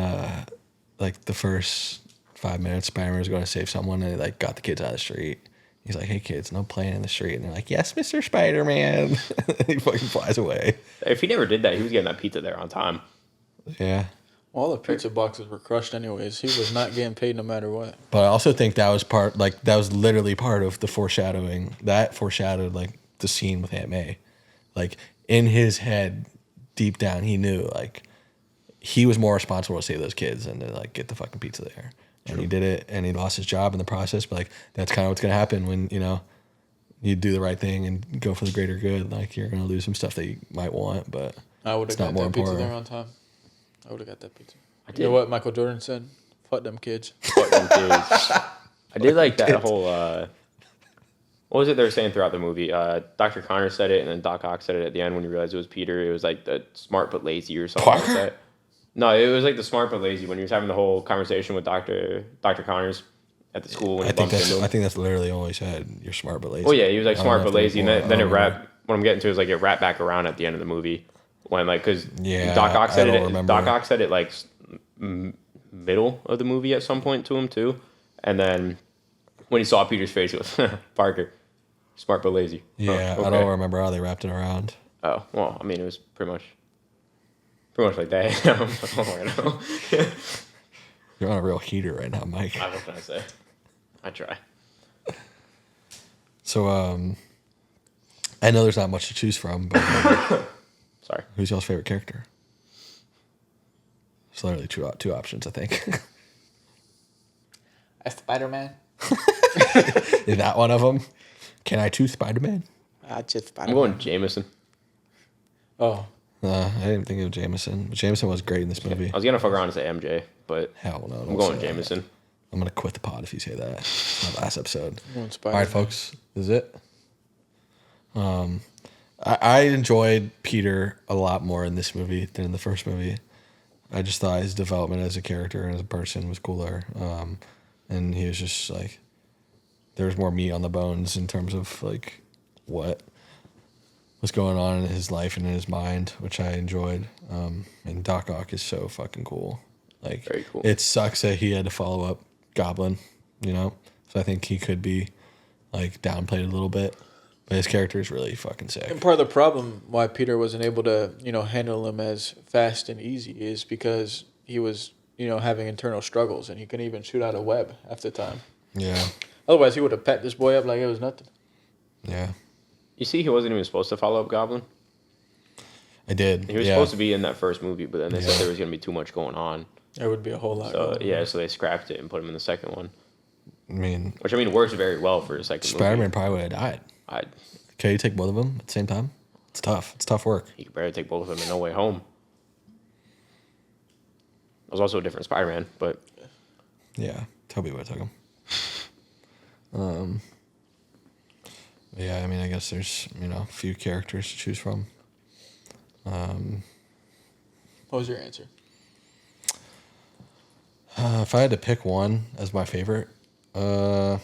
like the first 5 minutes Spider-Man was going to save someone and he like got the kids out of the street. He's like, "Hey kids, no playing in the street." And they're like, "Yes, Mr. Spider-Man." He fucking flies away. If he never did that, he was getting that pizza there on time. Yeah. All the pizza boxes were crushed anyways. He was not getting paid no matter what. But I also think that was literally part of the foreshadowing. That foreshadowed like the scene with Aunt May. Like in his head, deep down, he knew like he was more responsible to save those kids and to like get the fucking pizza there. And he did it, and he lost his job in the process. But like that's kind of what's gonna happen when you do the right thing and go for the greater good. Like you're gonna lose some stuff that you might want, but I would have it's not got more that pizza important. there on time. I would have got that pizza. I You did. know what Michael Jordan said? Fuck them kids. Fucking kids. I did like that whole. What was it they were saying throughout the movie? Dr. Connor said it, and then Doc Ock said it at the end when he realized it was Peter. It was like the smart but lazy or something like Parker? that. No, it was like the smart but lazy when he was having the whole conversation with Dr. Connors at the school when he bumped into him. I think that's literally all he said. You're smart but lazy. Oh yeah, he was like I don't smart know but if there was lazy, and more. then I it don't remember. wrapped. What I'm getting to is like it wrapped back around at the end of the movie when like because Yeah, Doc Ock said I don't it. remember. Doc Ock said it like middle of the movie at some point to him too, and then when he saw Peter's face, he goes, "Parker, smart but lazy." Yeah, Oh, I okay. don't remember how they wrapped it around. Oh well, I mean it was pretty much like that. I don't know. You're on a real heater right now, Mike. What can I say? I try. So, I know there's not much to choose from, but Sorry. who's y'all's favorite character? It's literally two options, I think. Spider-Man. Is that one of them? Can I choose Spider-Man? I just I'm Spider-Man. going Jameson. Oh, I didn't think of Jameson. But Jameson was great in this movie. I was gonna fuck around and say MJ, but Hell no. I'm don't going say that. Jameson. I'm going to quit the pod if you say that. It's my last episode. I'm going All Spider-Man. right, folks. This is it. I enjoyed Peter a lot more in this movie than in the first movie. I just thought his development as a character and as a person was cooler. And he was just like, there was more meat on the bones in terms of like what was going on in his life and in his mind, which I enjoyed. And Doc Ock is so fucking cool. Like, Very cool. It sucks that he had to follow up Goblin, So I think he could be like downplayed a little bit. But his character is really fucking sick. And part of the problem why Peter wasn't able to, handle him as fast and easy is because he was, having internal struggles and he couldn't even shoot out a web half the time. Yeah. Otherwise, he would have pet this boy up like it was nothing. Yeah. You see, he wasn't even supposed to follow up Goblin. I did. He was supposed to be in that first movie, but then they said there was gonna be too much going on. There would be a whole lot. So going on. so they scrapped it and put him in the second one, I mean, which works very well for a second Spider-Man movie. probably would have died. I Okay, you take both of them at the same time? It's tough. It's tough work. he could barely take both of them in No Way Home. It was also a different Spider-Man, but Yeah, Toby would have took him. Yeah, I mean, I guess there's, a few characters to choose from. What was your answer? If I had to pick one as my favorite, I'd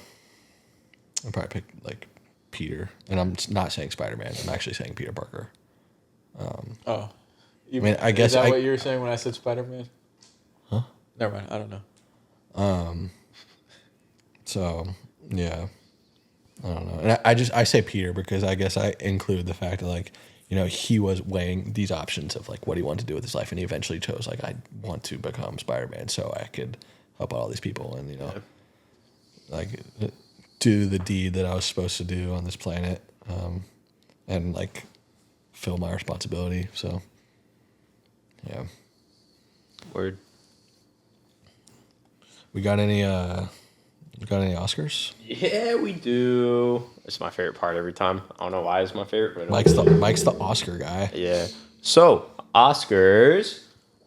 probably pick, like, Peter. And I'm not saying Spider-Man. I'm actually saying Peter Parker. Oh. You, I mean, I guess Is that I- what you were saying when I said Spider-Man? Huh? Never mind. I don't know. So, yeah. I don't know. And I say Peter because I guess I include the fact that, like, he was weighing these options of like what he wanted to do with his life, and he eventually chose like I want to become Spider-Man so I could help out all these people and like do the deed that I was supposed to do on this planet, and like fill my responsibility. So yeah. Word. We got any Oscars? Yeah, we do. It's my favorite part every time. I don't know why it's my favorite, but Mike's the Oscar guy. yeah. So Oscars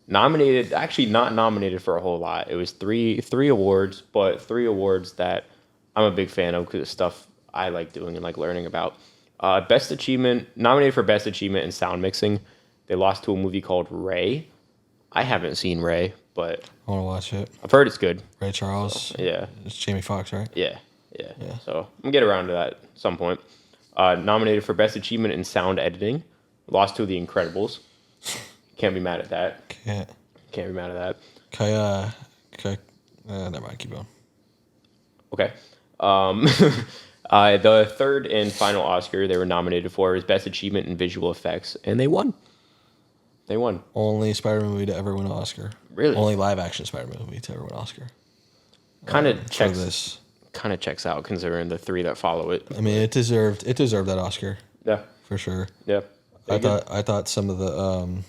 nominated, actually not nominated for a whole lot. It was three awards, but 3 awards that I'm a big fan of because it's stuff I like doing and like learning about. Best Achievement, nominated for Best Achievement in Sound Mixing. They lost to a movie called Ray. I haven't seen Ray, but I want to watch it. I've heard it's good. Ray Charles. So, yeah. It's Jamie Foxx, right? Yeah. So I'm gonna get around to that at some point. Nominated for Best Achievement in Sound Editing. Lost to The Incredibles. Can't be mad at that. Can't be mad at that. Never mind. Keep going. Okay. The third and final Oscar they were nominated for was Best Achievement in Visual Effects, and they won. Only Spider-Man movie to ever win an Oscar. Really? Only live-action Spider-Man movie to ever win an Oscar. Kind of checks out considering the 3 that follow it. I mean, it deserved that Oscar. Yeah. For sure. Yeah. I thought some of the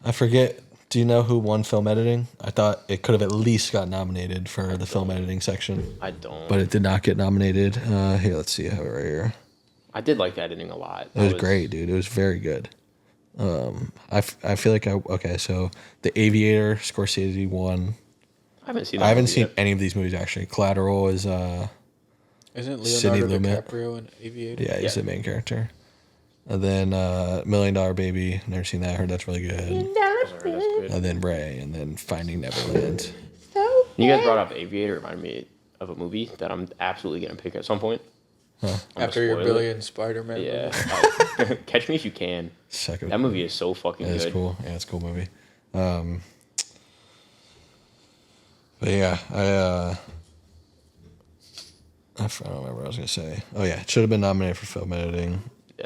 I forget. Do you know who won film editing? I thought it could have at least got nominated for the film editing section. I don't. But it did not get nominated. Here, let's see. I have it right here. I did like the editing a lot. It was great, dude. It was very good. I feel like so The Aviator, Scorsese won. I haven't seen. I haven't seen any of these movies actually. Collateral is Isn't Sidney Leonardo Lumet. DiCaprio an Aviator? Yeah, he's the main character. And then $1 Million Baby, never seen that. Heard that's really good. And then Ray, and then Finding Neverland. You guys brought up Aviator. Reminded me of a movie that I'm absolutely gonna pick at some point. After your billion Spider-Man. Yeah. Catch Me If You Can. Second. That movie is so fucking good. It's cool. Yeah, it's a cool movie. But yeah, I don't remember what I was gonna say. Oh yeah, it should have been nominated for film editing. Yeah.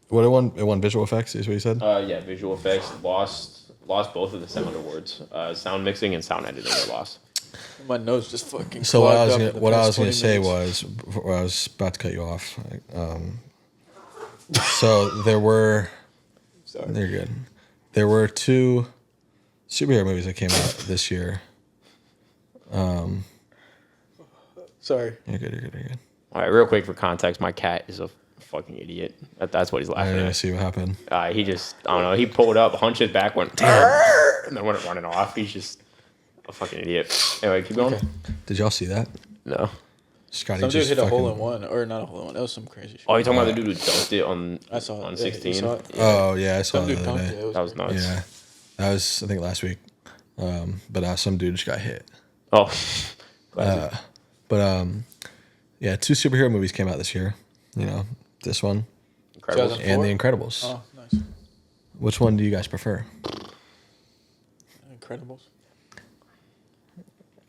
What it won? It won visual effects. Is what you said? Yeah, visual effects lost both of the sound awards. Sound mixing and sound editing they lost. My nose just fucking. So what I was gonna minutes. say was, before I was about to cut you off. So there were. Sorry. They're good. There were 2 superhero movies that came out this year. Sorry. You're good. All right, real quick for context, my cat is a fucking idiot. That's what he's laughing I at. see what happened. He just, I don't know, he pulled up, hunched his back, went, and then went running off. He's just a fucking idiot. Anyway, keep going. Okay. Did y'all see that? No. Scotty Some dude just hit a fucking- hole in one, or not a hole in one. That was some crazy shit. Oh, you're talking about the dude who dunked it on, I saw it. on Yeah, 16? you saw it? Oh yeah, I saw Some that dude the other dunked day. it. That was nuts. Yeah, that was I think last week. But some dude just got hit. Oh. Classic. Yeah, 2 superhero movies came out this year. This one Incredible. 2004? and The Incredibles. Oh, nice. Which one do you guys prefer? Incredibles.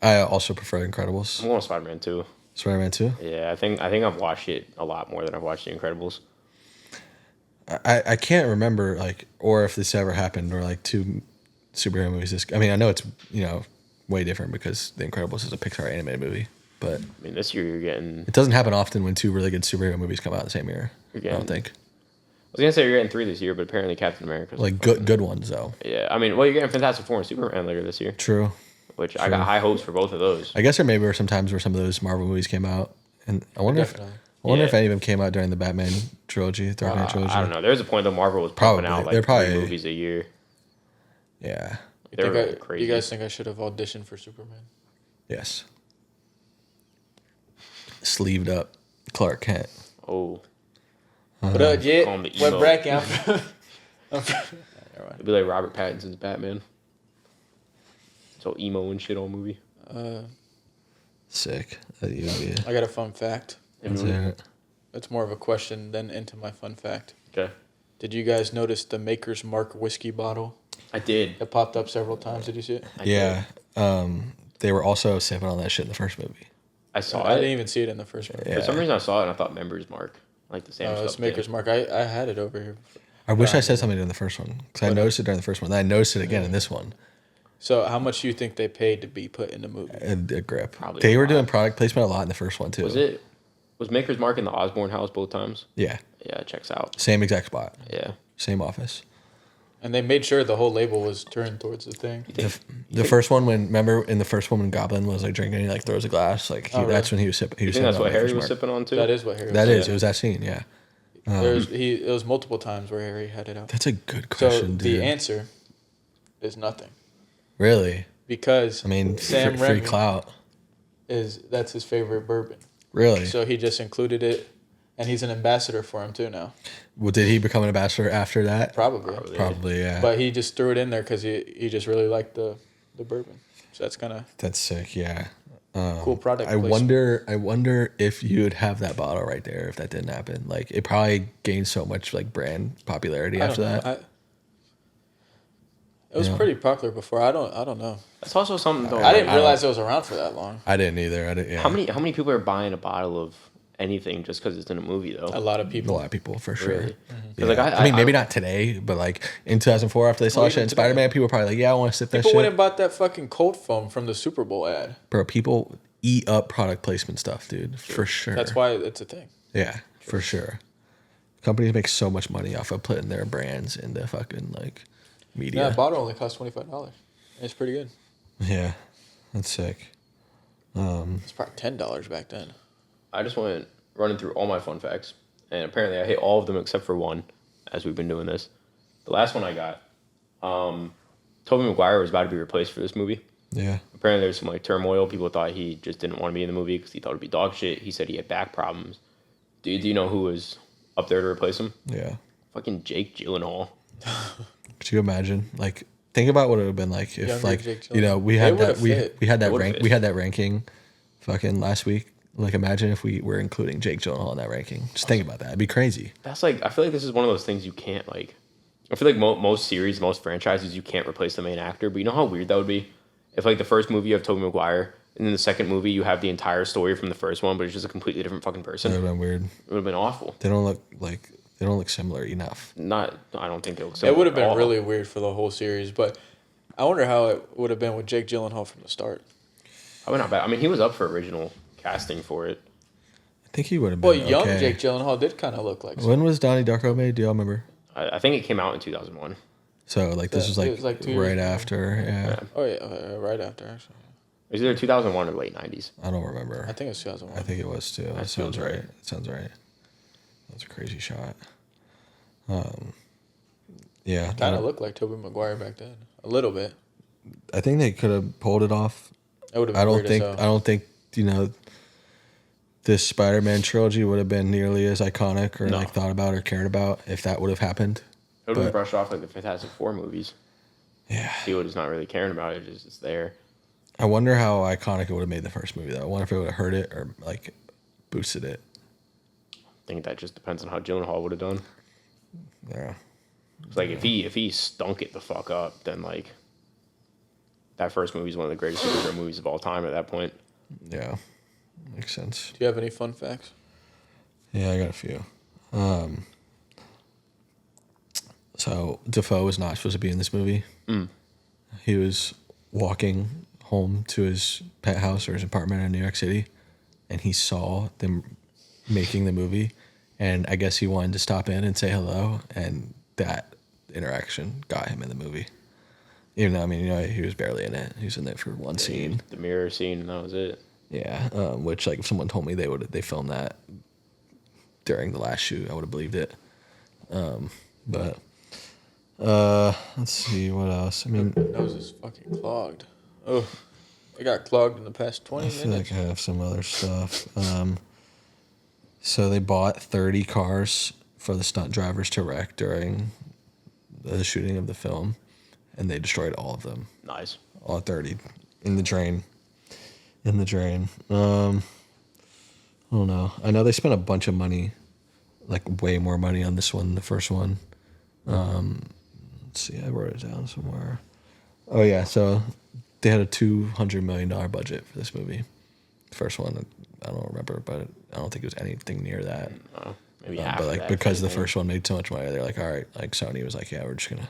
I also prefer Incredibles. I'm going with Spider-Man 2. Spider-Man 2? Yeah, I think I've watched it a lot more than I've watched The Incredibles. I can't remember or if this ever happened or 2 superhero movies. I mean, I know it's way different because The Incredibles is a Pixar animated movie, but I mean, this year you're getting... it doesn't happen often when 2 really good superhero movies come out the same year. I don't think. I was going to say you're getting 3 this year, but apparently Captain America's... Good ones though. Yeah, I mean, well, you're getting Fantastic Four and Superman later this year. True. Which I got high hopes for both of those. I guess there maybe were some times where some of those Marvel movies came out, and I wonder Definitely. if any of them came out during the Batman trilogy, Dark Knight trilogy. I don't know. There was a point that Marvel was pumping Probably. out They're probably- 3 movies a year. Yeah. They were You crazy. guys think I should have auditioned for Superman? Yes. Sleeved up Clark Kent. Oh, What up, Call him Jet? the What emo. bracket? I'm from? Never mind. it'd be like Robert Pattinson's Batman. So emo and shit all movie. Sick. That you would be. I got a fun fact. That's it. It's more of a question than into my fun fact. Okay, Did you guys notice the Maker's Mark whiskey bottle? I did. It popped up several times. Did you see it? I Yeah. They were also sipping on that shit in the first movie. I saw I it. didn't even see it in the first one. Yeah. For some reason, I saw it and I thought Members Mark. I like the Sam It's stuff. Maker's Mark. I had it over here. I wish I said something during the first one because I noticed it during the first one. Then I noticed it again in this one. So how much do you think they paid to be put in the movie? A grip. Probably They a were lot. doing product placement a lot in the first one too. Was Maker's Mark in the Osborne house both times? Yeah. Yeah, it checks out. Same exact spot. Yeah. Same office. And they made sure the whole label was turned towards the thing. The first one, remember in the first one when Goblin was like drinking, he like throws a glass. Like that's when he was sipping. He You was think that's sipping what on Harry Maker's was Mark. sipping on too? That is what Harry. That was is. It was that scene. Yeah. It was multiple times where Harry had it out. That's a good So question, dude. the answer is nothing, Really? because I mean, Sam free Raimi clout. that's his favorite bourbon. Really? So he just included it, and he's an ambassador for him too now. Well, did he become an ambassador after that? Probably. Probably, yeah. But he just threw it in there because he just really liked the bourbon. So that's kind of That's sick. Yeah. cool product. I placement. wonder if you would have that bottle right there if that didn't happen. Like it probably gained so much like brand popularity I after don't know. that. It was Yeah. pretty popular before. I don't know. That's also something though. I didn't like, realize it was around for that long. I didn't either. I didn't. Yeah. How many people are buying a bottle of anything just because it's in a movie though? A lot of A people. lot of people for sure. Really? Yeah. Like, I mean, maybe not today, but like in 2004 after they saw Well, shit even in today. Spider Man, people were probably like, "Yeah, I want to sip that People went shit." and bought that fucking cold foam from the Super Bowl ad. Bro, people eat up product placement stuff, dude. For sure. That's why it's a thing. Yeah, for sure. Companies make so much money off of putting their brands into fucking like media. Yeah, that bottle only cost $25. It's pretty good. Yeah, that's sick. It's probably $10 back then. I just went running through all my fun facts, and apparently I hit all of them except for one. As we've been doing this, the last one I got, Tobey Maguire was about to be replaced for this movie. Yeah. Apparently there's some like turmoil. People thought he just didn't want to be in the movie because he thought it'd be dog shit. He said he had back problems. Do you know who was up there to replace him? Yeah. Fucking Jake Gyllenhaal. Could you imagine? Like, think about what it would have been like if, Younger like, Jake you know, we Gyllenhaal. had It that would've we fit. we had that It would've rank fit. we had that ranking, fucking last week. Like, imagine if we were including Jake Gyllenhaal in that ranking. Just think about that. It'd be crazy. That's like, I feel like this is one of those things you can't like. I feel like most series, most franchises, you can't replace the main actor. But you know how weird that would be if like the first movie you have Tobey Maguire, and then the second movie you have the entire story from the first one, but it's just a completely different fucking That person. would It have been weird. would have been awful. They don't look similar enough. Not, I don't think it looks. It would have similar at been all. really weird for the whole series, but I wonder how it would have been with Jake Gyllenhaal from the start. Probably not bad. I mean, he was up for original casting for it. I think he would have been. Well, young okay. Jake Gyllenhaal did kind of look like. When was Donnie Darko made? Do y'all remember? I think it came out in 2001. So like this Yeah, was it was like 2 years right ago. after. Yeah. Oh yeah, right after actually. It was either 2001 or late 90s. I don't remember. I think it's 2001. I think it was too. That That sounds feels right. right. That sounds right. That's a crazy shot. Yeah. Kind of looked like Tobey Maguire back then, a little bit. I think they could have pulled it off. It would have been I don't weird think. as I hell. don't think this Spider-Man trilogy would have been nearly as iconic or No. like thought about or cared about if that would have happened. It would have been But- brushed off like the Fantastic Four movies. Yeah. People just not really caring about it. It's there. I wonder how iconic it would have made the first movie though. I wonder if it would have hurt it or like boosted it. I think that just depends on how Gyllenhaal would have done. Yeah. It's like if he stunk it the fuck up, then like that first movie is one of the greatest superhero movies of all time at that point. Yeah. Makes sense. Do you have any fun facts? Yeah, I got a few. So Defoe was not supposed to be in this movie. He was walking home to his pet house or his apartment in New York City, and he saw them making the movie, and I guess he wanted to stop in and say hello, and that interaction got him in the movie. Even though, I mean, you know, he was barely in it. He was in it for one scene. The mirror scene, and that was it. Yeah, which like if someone told me they filmed that during the last shoot, I would have believed it. But let's see what else. I mean, Nose is fucking clogged. Oh, it got clogged in the past 20 I feel minutes. like I have some other stuff. So they bought 30 cars for the stunt drivers to wreck during the shooting of the film, and they destroyed all of them. Nice. All 30 in the drain. In the drain. I don't know. I know they spent a bunch of money, like way more money on this one than the first one. Let's see, I wrote it down somewhere. Oh yeah, so they had a $200 million budget for this movie. The first one, I don't remember, but I don't think it was anything near that. Maybe But after like that, because the if anything. first one made so much money, they're like, all right, like Sony was like, yeah, we're just gonna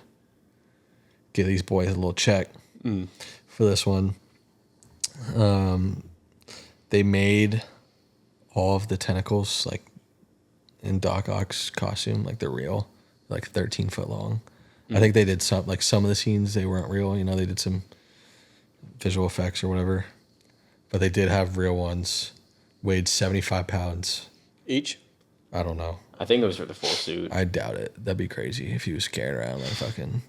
give these boys a little check for this one. They made all of the tentacles like in Doc Ock's costume, like they're real, like 13 foot long. I think they did some of the scenes they weren't real. You know, they did some visual effects or whatever, but they did have real ones. Weighed 75 pounds. Each? I don't know. I think it was for the full suit. I doubt it. That'd be crazy if he was carrying around like fucking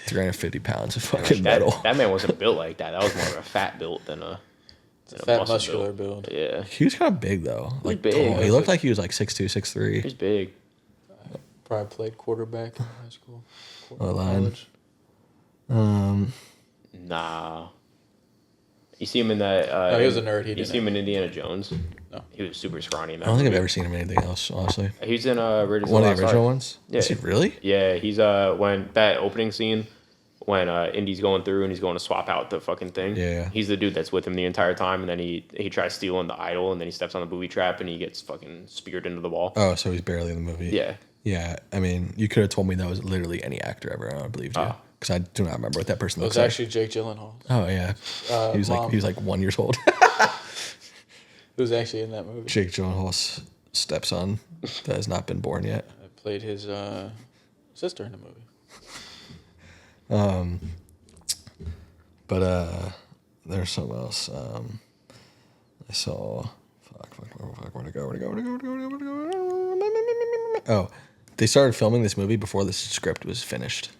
350 pounds of fucking that, metal. that man wasn't built like that. That was more of a fat built than a Fat muscle muscular build. Yeah, He was kind of big though. Like big. tall. He looked like he was like 6'2", 6'3". he's big. Probably played quarterback in high school. O-line. College. Nah. You see him in that. No, he was a nerd. He You didn't. see him in Indiana Jones. No. He was super scrawny in that. I don't think I've movie. ever seen him in anything else, honestly. He's in Raiders One the of the Lost original Ark. ones? Yeah. Is he really? Yeah, he's when that opening scene when Indy's going through and he's going to swap out the fucking thing. Yeah. He's the dude that's with him the entire time, and then he tries stealing the idol, and then he steps on the booby trap, and he gets fucking speared into the wall. Oh, so he's barely in the movie. Yeah. Yeah, I mean, you could have told me that was literally any actor ever, and I would have believed you. Oh. Because I do not remember what that person It looks was like. actually Jake Gyllenhaal. Oh, yeah. Mom. He was like 1 year old. Who was actually in that movie. Jake Gyllenhaal's stepson that has not been born yet. I played his sister in the movie. But there's something else. I saw. Where'd it go? Oh, they started filming this movie before the script was finished.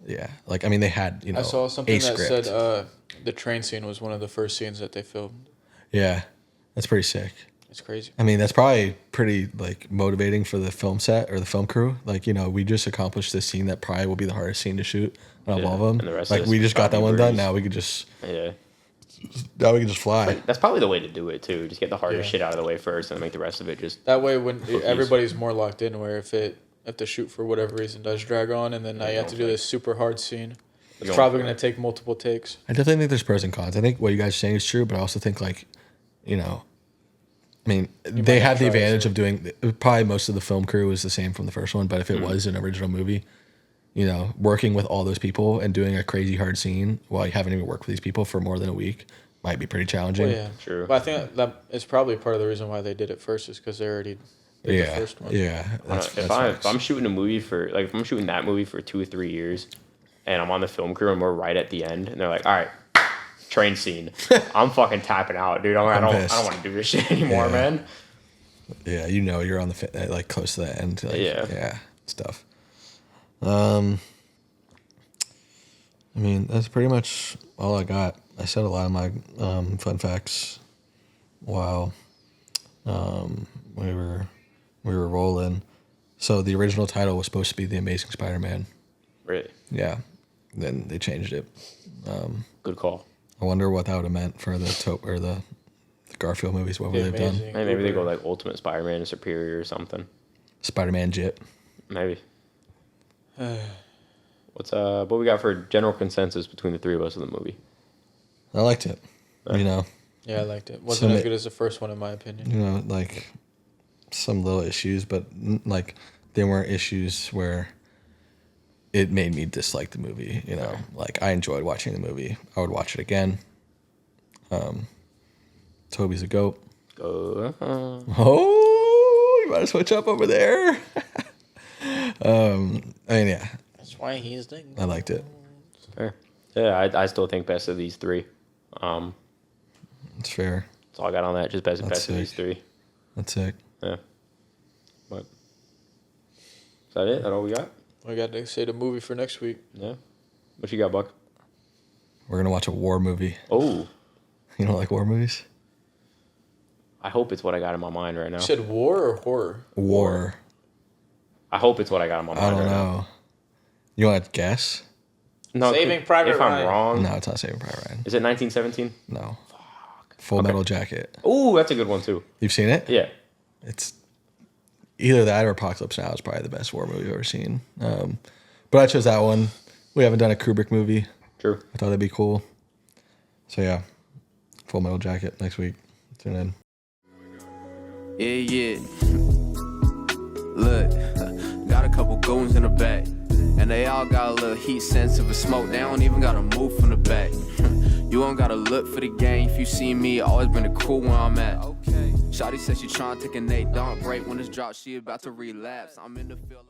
Yeah, like I mean, they had I saw something a that script. said the train scene was one of the first scenes that they filmed. Yeah, that's pretty sick. It's crazy. I mean, that's probably pretty like motivating for the film set or the film crew. Like, you know, we just accomplished this scene that probably will be the hardest scene to shoot out of Yeah, all of them. and the rest Like, is we just got that probably one done. breeze. Now we could just Yeah. fly. That's probably the way to do it too. Just get the hardest Yeah. shit out of the way first, and then make the rest of it just. That way, when Cookies. everybody's more locked in, where if the shoot for whatever reason does drag on, and then now you have to do this super hard scene, it's Going probably for going to take multiple takes. I definitely think there's pros and cons. I think what you guys are saying is true, but I also think like, you know, I mean, they might have the try advantage to- of doing. Probably most of the film crew is the same from the first one, but if it was an original movie, you know, working with all those people and doing a crazy hard scene while you haven't even worked with these people for more than a week might be pretty challenging. Well, yeah, True. But I think that it's probably part of the reason why they did it first is because they already did the first one. Yeah. If I'm shooting a movie for like if I'm shooting that movie for 2 or 3 years, and I'm on the film crew and we're right at the end, and they're like, all right, train scene, I'm fucking tapping out, dude. I don't pissed. want to do this shit anymore, Yeah. man. Yeah, you know, you're on the like close to the end. Like, Yeah. Stuff. I mean, that's pretty much all I got. I said a lot of my fun facts while we were rolling. So the original title was supposed to be The Amazing Spider-Man. Really Yeah. Then they changed it. good call. I wonder what that would have meant for the Garfield movies. What would The they've done? Amazing Maybe they go Uber. like Ultimate Spider-Man or Superior or something. Spider-Man Jit. Maybe. What we got for general consensus between the three of us of the movie? I liked it. You know. Yeah, I liked it. Wasn't So as good as the first one, in my opinion. You know, like some little issues, but like they weren't issues where it made me dislike the movie. You know, like I enjoyed watching the movie. I would watch it again. Toby's a goat. Go. Oh, you want to switch up over there? I mean, yeah, That's why he's the. I liked it. Fair. Yeah, I still think best of these three. It's fair. That's all I got on that. Just best of That's these sick. three. That's sick. Yeah. What? Is that it? That all we got? We got to say the movie for next week. Yeah. What you got, Buck? We're gonna watch a war movie. Oh, You don't like war movies? I hope it's what I got in my mind right now. You said war or horror? War. I hope it's what I got in my mind I don't right now. know. You want to guess? No, Saving Private if I'm Ryan. wrong, No, it's not Saving Private Ryan. is it 1917? No. Full Metal Jacket. Oh, that's a good one too. You've seen it? Yeah. It's either that or Apocalypse Now is probably the best war movie I've ever seen. But I chose that one. We haven't done a Kubrick movie. True. I thought that'd be cool. So yeah, Full Metal Jacket next week. Tune in. Yeah, yeah. Look, got a couple goons in the back, and they all got a little heat sensitive of smoke. They don't even gotta move from the back. You don't gotta look for the game. If you see me, always been the cool where I'm at. Shawty says she tryna take a Nate, don't break when it's dropped. She about to relapse. I'm in the field.